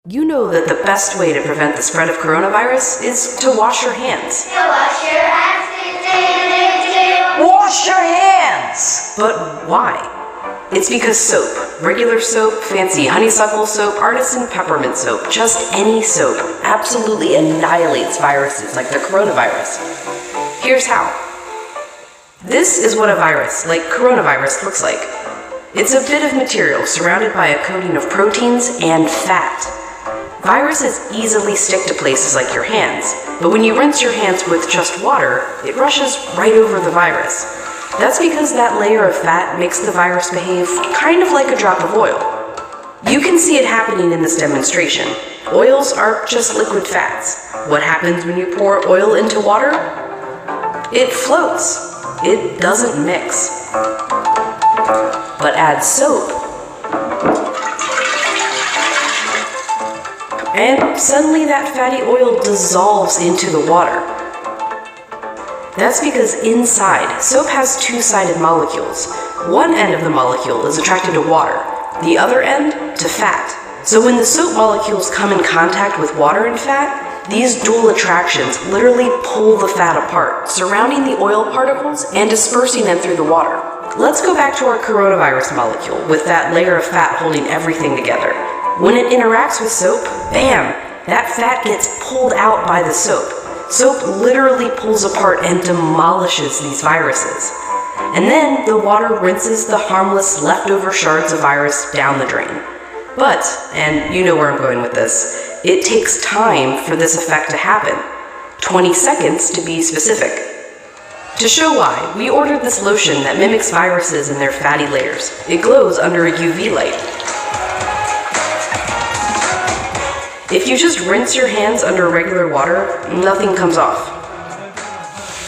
You know that the best way to prevent the spread of coronavirus is to wash your hands. Wash your hands. Wash your hands! But why? It's because soap, regular soap, fancy honeysuckle soap, artisan peppermint soap, just any soap, absolutely annihilates viruses like the coronavirus. Here's how. This is what a virus, like coronavirus, looks like. It's a bit of material surrounded by a coating of proteins and fat. Viruses easily stick to places like your hands, but when you rinse your hands with just water, it rushes right over the virus. That's because that layer of fat makes the virus behave kind of like a drop of oil. You can see it happening in this demonstration. Oils are just liquid fats. What happens when you pour oil into water? It floats. It doesn't mix. But add soap, and suddenly that fatty oil dissolves into the water. That's because inside, soap has two-sided molecules. One end of the molecule is attracted to water, the other end to fat. So when the soap molecules come in contact with water and fat, these dual attractions literally pull the fat apart, surrounding the oil particles and dispersing them through the water. Let's go back to our coronavirus molecule with that layer of fat holding everything together. When it interacts with soap, bam, that fat gets pulled out by the soap. Soap literally pulls apart and demolishes these viruses. And then the water rinses the harmless leftover shards of virus down the drain. But, and you know where I'm going with this, it takes time for this effect to happen. 20 seconds to be specific. To show why, we ordered this lotion that mimics viruses in their fatty layers. It glows under a UV light. If you just rinse your hands under regular water, nothing comes off.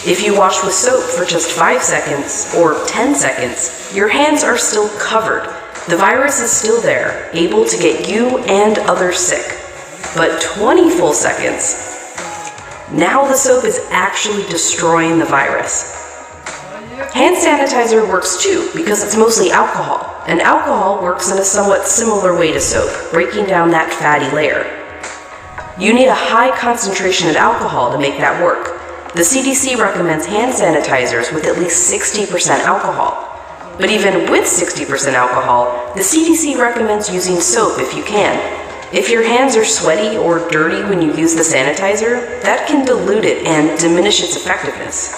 If you wash with soap for just 5 seconds or 10 seconds, your hands are still covered. The virus is still there, able to get you and others sick. But 20 full seconds, now the soap is actually destroying the virus. Hand sanitizer works too because it's mostly alcohol, and alcohol works in a somewhat similar way to soap, breaking down that fatty layer. You need a high concentration of alcohol to make that work. The CDC recommends hand sanitizers with at least 60% alcohol. But even with 60% alcohol, the CDC recommends using soap if you can. If your hands are sweaty or dirty when you use the sanitizer, that can dilute it and diminish its effectiveness.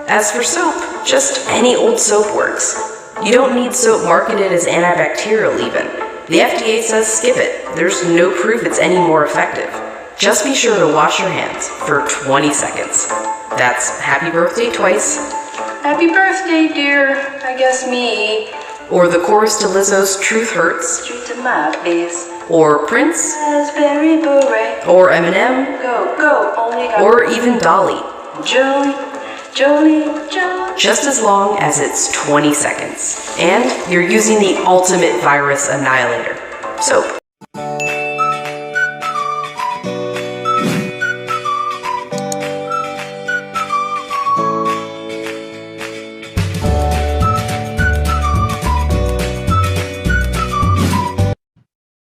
As for soap, just any old soap works. You don't need soap marketed as antibacterial even. The FDA says skip it. There's no proof it's any more effective. Just be sure to wash your hands for 20 seconds. That's happy birthday twice. Happy birthday, dear. I guess me. Or the chorus to Lizzo's Truth Hurts. Straight to my face. Or Prince. Raspberry beret. Or Eminem. Go, go, only got. Or even Dolly. Jolie, Jolie, Jolie. Just as long as it's 20 seconds. And you're using the ultimate virus annihilator, soap.